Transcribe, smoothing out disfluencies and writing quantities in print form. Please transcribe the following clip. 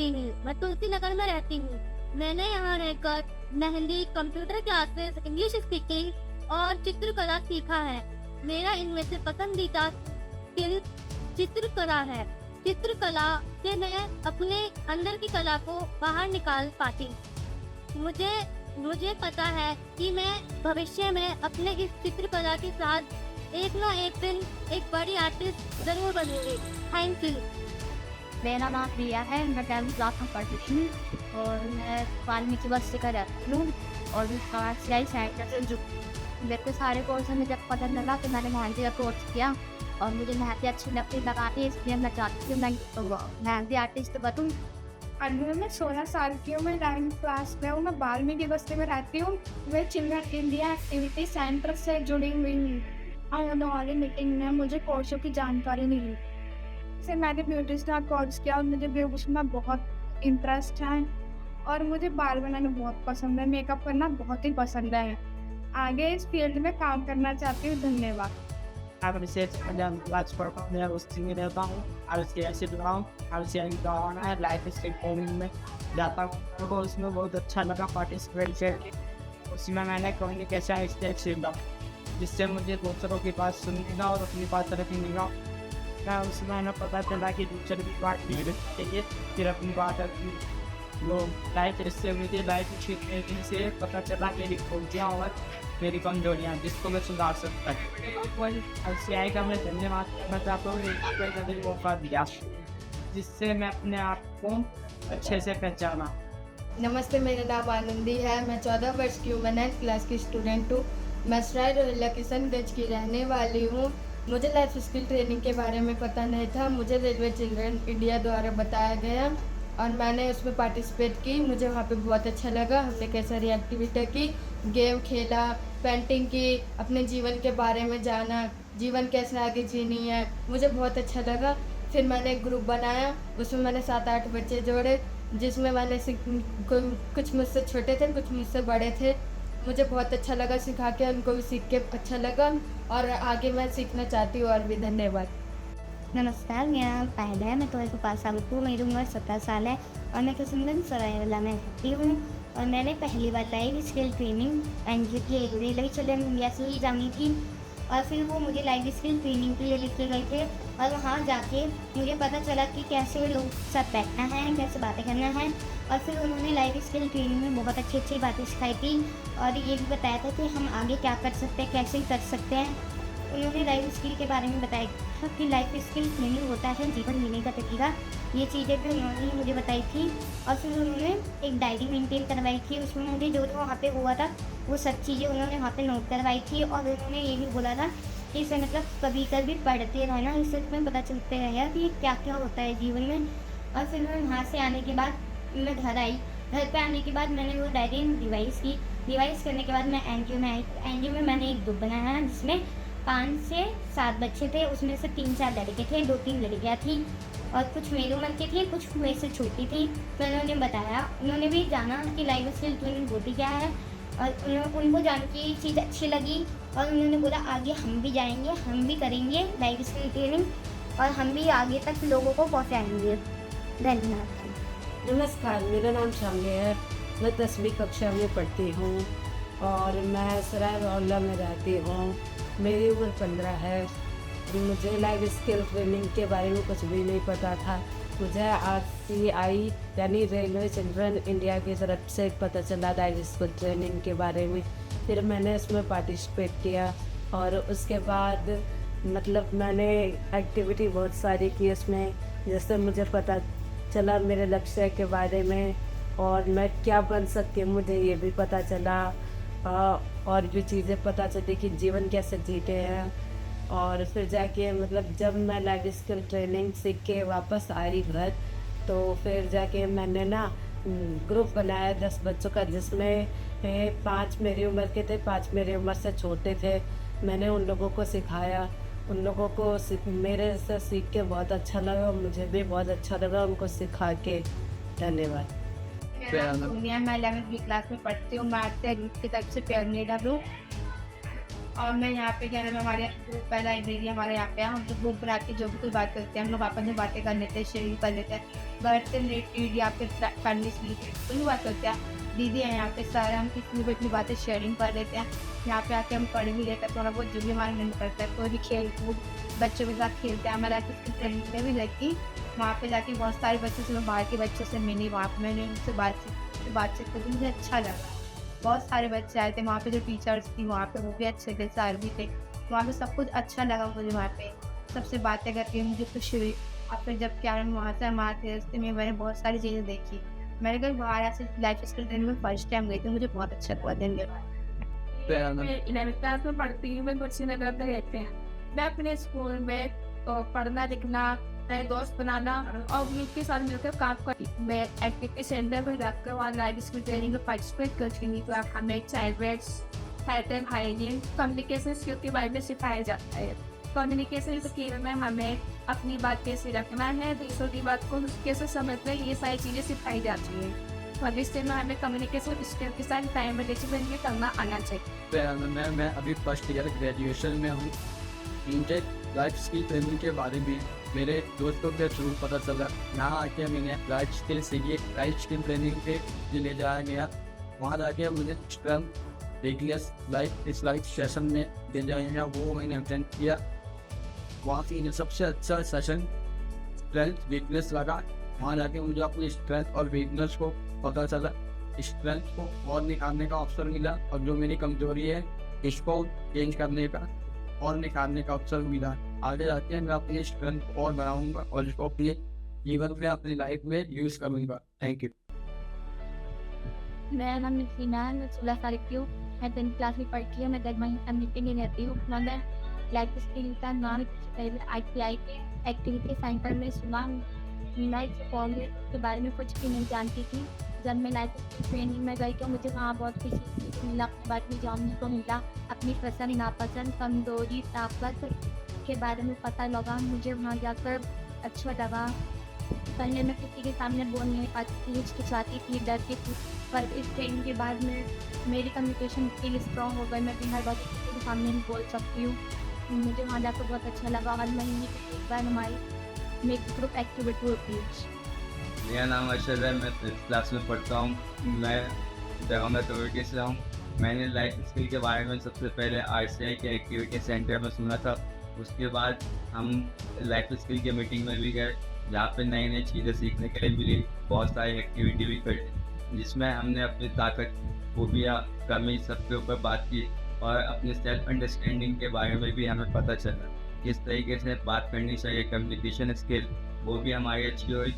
रहती हूँ। मैं तुलसी नगर में रहती हूँ। मैंने यहाँ रहकर mehndi, computer classes, English speaking और चित्रकला सीखा है। मेरा इनमें से पसंदीदा स्किल चित्रकला है। चित्रकला से मैं अपने अंदर की कला को बाहर निकाल पाती हूँ। मुझे पता है कि मैं भविष्य में अपने इस चित्रकला के साथ एक ना एक दिन एक बड़ी आर्टिस्ट जरूर बनूंगी। Thank you. मेरा नाम रिया है, मैं 10th क्लास में पढ़ती हूँ और मैं वाल्मीकि बस से रहती हूँ और सिलाई सेंटर से जो मेरे को सारे कोर्स में जब पता लगा तो मैंने मेहंदी का कोर्स किया और मुझे मेहंदी अच्छी लगती लगाती है, इसलिए मैं चाहती हूँ मैं मेहंदी आर्टिस्ट बनूँ। अभी मैं 16 साल की हूँ, मैं 9th क्लास में हूँ, मैं वाल्मीकि बस्ती में रहती हूँ। मैं चिल्ड्रन इंडिया एक्टिविटी सेंटर से जुड़ी हुई हूँ। आने वाली मीटिंग में मुझे कोर्सों की जानकारी मिली। फिर मैंने ब्यूटिशियन का कोर्स किया और मुझे ब्यूटिशियन में बहुत इंटरेस्ट है और मुझे बाल बनाना बहुत पसंद है, मेकअप करना बहुत ही पसंद है। आगे इस फील्ड में काम करना चाहती हूँ। धन्यवाद। Appreciate dan platform में रोस्टिंग में रहता हूँ, आरसी ऐसे बनाऊँ, आरसी गाँव है, लाइफ स्टाइल कोडिंग में जाता हूँ। मेरे को उसमें बहुत अच्छा लगा पार्टिसिपेट करके। उसमें मैंने कम्युनिकेशन स्किल्स सीखा, जिससे मुझे दूसरों की बात सुनने का और अपनी बात रखने का मैं उसमें मैंने पता चला कि दूसरे की बात नहीं चाहिए, फिर अपनी बात रखनी। वो लाइफ इससे मुझे लाइफ सीखने से पता चला मेरी खूबियाँ और मेरी कमजोरियाँ, जिसको मैं सुधार सकता हूँ। RCI का मैं धन्यवाद करना चाहता हूँ, एक मौका दिया जिससे मैं अपने आप को अच्छे से पहचाना। नमस्ते, मेरा नाम आनंदी है। मैं 14 वर्ष की हूँ, मैं 9th क्लास की स्टूडेंट हूँ। मैं सराय रोहिल्ला किशनगंज की रहने वाली हूँ। मुझे लाइफ स्किल ट्रेनिंग के बारे में पता नहीं था, मुझे रेलवे चिल्ड्रन इंडिया द्वारा बताया गया और मैंने उसमें पार्टिसिपेट की। मुझे वहाँ पे बहुत अच्छा लगा। हमने कई सारी एक्टिविटी की, गेम खेला, पेंटिंग की, अपने जीवन के बारे में जाना, जीवन कैसे आगे जीनी है, मुझे बहुत अच्छा लगा। फिर मैंने एक ग्रुप बनाया, उसमें मैंने 7-8 बच्चे जोड़े, जिसमें मैंने कुछ मुझसे छोटे थे, कुछ मुझसे बड़े थे। मुझे बहुत अच्छा लगा सिखा के, उनको भी सीख के अच्छा लगा और आगे मैं सीखना चाहती हूँ और भी। धन्यवाद। नमस्कार, मेरा नाम पहला है, मैं 12th पास आउट हूँ, मेरी उम्र 17 साल है और मैं किशनगंज सरायवाला में रहती हूँ और मैंने पहली बार लाइव स्किल ट्रेनिंग एनजीओ की रेलवे चिल्ड्रन इंडिया से ही जानी थी और फिर वो मुझे लाइव स्किल ट्रेनिंग के लिए लेके गए थे और वहाँ जाके मुझे पता चला कि कैसे लोग साथ बैठना है, कैसे बातें करना है और फिर उन्होंने लाइव स्किल ट्रेनिंग में बहुत अच्छी अच्छी बातें सिखाई थी और ये भी बताया था कि हम आगे क्या कर सकते हैं, कैसे कर सकते हैं। उन्होंने लाइफ स्किल के बारे में बताया था कि लाइफ स्किल ट्रेनिंग होता है जीवन जीने का तरीका। ये चीज़ें भी उन्होंने मुझे बताई थी और फिर उन्होंने एक डायरी मेंटेन करवाई थी, उसमें मुझे जो जो वहाँ पे हुआ था वो सब चीज़ें उन्होंने वहाँ पे नोट करवाई थी और उन्होंने ये भी बोला था कि इसे मतलब कभी कभी पढ़ते रहना, इससे तुम्हें पता चलते रहेगा कि क्या क्या होता है जीवन में। और फिर मैं वहाँ से आने के बाद मैं घर आई। घर पे आने के बाद मैंने वो डायरी रिवाइज़ करने के बाद मैं एनजीओ में आई। एनजीओ में मैंने एक ग्रुप बनाया जिसमें 5 से 7 बच्चे थे, उसमें से 3-4 लड़के थे, 2-3 लड़कियाँ थी और कुछ मेरी उम्र के थे, कुछ मेरे से छोटी थी। तो उन्होंने बताया, उन्होंने भी जाना कि लाइफ स्किल ट्रेनिंग होती क्या है और उनको जान के ये चीज़ अच्छी लगी और उन्होंने बोला आगे हम भी जाएंगे, हम भी करेंगे लाइफ स्किल ट्रेनिंग और हम भी आगे तक लोगों को पहुँचाएँगे। धन्यवाद। नमस्कार, मेरा नाम शामली है। मैं 10वीं कक्षा में पढ़ती हूँ और मैं सराय रोहिल्ला में रहती हूँ। मेरी उम्र 15 है। मुझे लाइफ स्किल ट्रेनिंग के बारे में कुछ भी नहीं पता था। मुझे RCI यानी रेलवे चिल्ड्रन इंडिया की तरफ से पता चला लाइफ स्किल ट्रेनिंग के बारे में। फिर मैंने उसमें पार्टिसिपेट किया और उसके बाद मतलब मैंने एक्टिविटी बहुत सारी की उसमें, जिससे मुझे पता चला मेरे लक्ष्य के बारे में और मैं क्या बन सकती हूँ, मुझे ये भी पता चला और भी चीज़ें पता चली कि जीवन कैसे जीते हैं। और फिर जाके मतलब जब मैं लाइफ स्किल ट्रेनिंग सीख के वापस आई घर, तो फिर जाके मैंने ना ग्रुप बनाया 10 बच्चों का, जिसमें 5 मेरी उम्र के थे, 5 मेरी उम्र से छोटे थे। मैंने उन लोगों को सिखाया, उन लोगों को मेरे से सीख के बहुत अच्छा लगा, मुझे भी बहुत अच्छा लगा उनको सिखा के। धन्यवाद। मैं 11वीं क्लास में पढ़ती हूँ। मैं आर्ट्स की तरफ से प्योर हूँ। और मैं यहाँ पे क्या नाम है, हमारे पहला लाइब्रेरी हमारे यहाँ पे है। हम लोग ग्रुप बना के जो भी कोई बात करते हैं हम लोग आपस में बातें कर लेते हैं, शेयरिंग कर लेते हैं, घर से रिलेटेड या फिर फैमिली से रिलेटेड कोई भी बात करते हैं। दीदी है यहाँ पे, सारे हम किसी भी अपनी बातें शेयरिंग कर लेते हैं। यहाँ पे आके हम पढ़ भी लेते हैं, थोड़ा बहुत जो भी हमारा मन करता है, कोई भी खेल कूद बच्चों के साथ खेलते हैं। हमारा ट्रेनिंग में भी रहती, वहाँ पे जाके बहुत सारे बच्चों से, मैं बाहर के बच्चों से मिली, वहाँ पे मैंने उनसे बातचीत करके मुझे अच्छा लगा। बहुत सारे बच्चे आए थे वहाँ पे, जो टीचर्स थी वहाँ पे वो भी अच्छे थे, सर भी थे, वहाँ पे सब कुछ अच्छा लगा मुझे। वहाँ पे सबसे बातें करके मुझे खुशी हुई। और फिर जब क्या नाम वहाँ से हमारे रास्ते में मैंने बहुत सारी चीज़ें देखी। मैंने कभी बाहर से लाइफ स्किल ट्रेनिंग में फर्स्ट टाइम गई थी, मुझे बहुत अच्छा लगा। धन्यवाद। मैं 11th क्लास में पढ़ती हूँ, मैं कुशीनगर में रहते हैं। मैं अपने स्कूल में पढ़ना लिखना, नए दोस्त बनाना और उनके साथ मिलकर काम करती हूँ। मैं एक्टिविटी सेंटर में रखकर वहाँ लाइफ स्किल ट्रेनिंग में पार्टिसिपेट करती हूँ। तो हमें child rights, health and hygiene, communication skill के बारे में सिखाया जाता है। कम्युनिकेशन स्किल में हमें अपनी बात कैसे रखना है, दूसरों की बात को कैसे समझना है, ये सारी चीज़ें सिखाई जाती हैं। और इससे में हमें कम्युनिकेशन स्किल के साथ टाइम मैनेजमेंट भी करना आना चाहिए। मैं अभी फर्स्ट ईयर ग्रेजुएशन में हूँ। मुझे लाइफ स्किल ट्रेनिंग के बारे में मेरे दोस्तों के थ्रू पता चला। यहाँ आके मैंने लाइफ स्किल सीखी। लाइफ स्किल ट्रेनिंग पे मुझे ले जाया गया, वहाँ जाके मुझे स्ट्रेंथ, वीकनेस, लाइफ सेशन में ले जाया गया, वो मैंने अटेंड किया। वहाँ से मुझे सबसे अच्छा सेशन स्ट्रेंथ वीकनेस लगा। वहाँ जाके मुझे अपनी स्ट्रेंथ और वीकनेस को पता चला, स्ट्रेंथ को और निखारने का अवसर मिला, और जो मेरी कमजोरी है इसको चेंज करने का और निखारने का अवसर मिला। आगे जाके मैं अपनी स्ट्रेंथ और बनाऊंगा और इसको अपने जीवन में, अपनी लाइफ में यूज करूंगा। Thank you. मेरा नाम नसीना है, मैं 16 साल की हूँ। मैं 10th क्लास में पढ़ती हूँ। मैं दरबार कम्युनिटी में रहती हूँ। मैं लाइफ स्किल का नाम ICI के एक्टिविटी सेंटर में सुना। लाइफ कॉलेज के बारे में कुछ भी नहीं जानती थी। जब मैं लाइफ स्किल ट्रेनिंग में गई तो मुझे वहाँ बहुत कुछ मिला, अपने बारे में जानने को मिला। अपनी पसंद नापसंद, कमजोरी, ताकत के बारे में पता लगा। मुझे वहाँ जाकर अच्छा लगा। पहले मैं किसी के सामने बोल नहीं पाती थी, हिचकिचाती थी, डरती थी, पर इस ट्रेनिंग के बाद में मेरी कम्युनिकेशन स्किल स्ट्रॉन्ग हो गई। मैं भी हर बात किसी के सामने ही बोल सकती हूँ। मुझे वहाँ जाकर बहुत अच्छा लगा। हर महीने की एक बार हमारी मेक ग्रुप एक्टिविटी होती है। मेरा नाम अरशद है, मैं 5th क्लास में पढ़ता हूँ। मैं दरभंगा कम्युनिटी से हूँ। मैंने लाइफ स्किल के बारे में सबसे पहले ICI के एक्टिविटी सेंटर में सुना था। उसके बाद हम लाइफ स्किल के मीटिंग में भी गए, जहाँ पे नई नई चीज़ें सीखने के लिए मिली। बहुत सारी एक्टिविटी भी करी, जिसमें हमने अपनी ताकत, खूबियाँ, कमी सबके ऊपर बात की, और अपनी सेल्फ अंडरस्टैंडिंग के बारे में भी हमें पता चला, किस तरीके से बात करनी चाहिए। कम्युनिकेशन स्किल वो भी हमारी अच्छी हुई।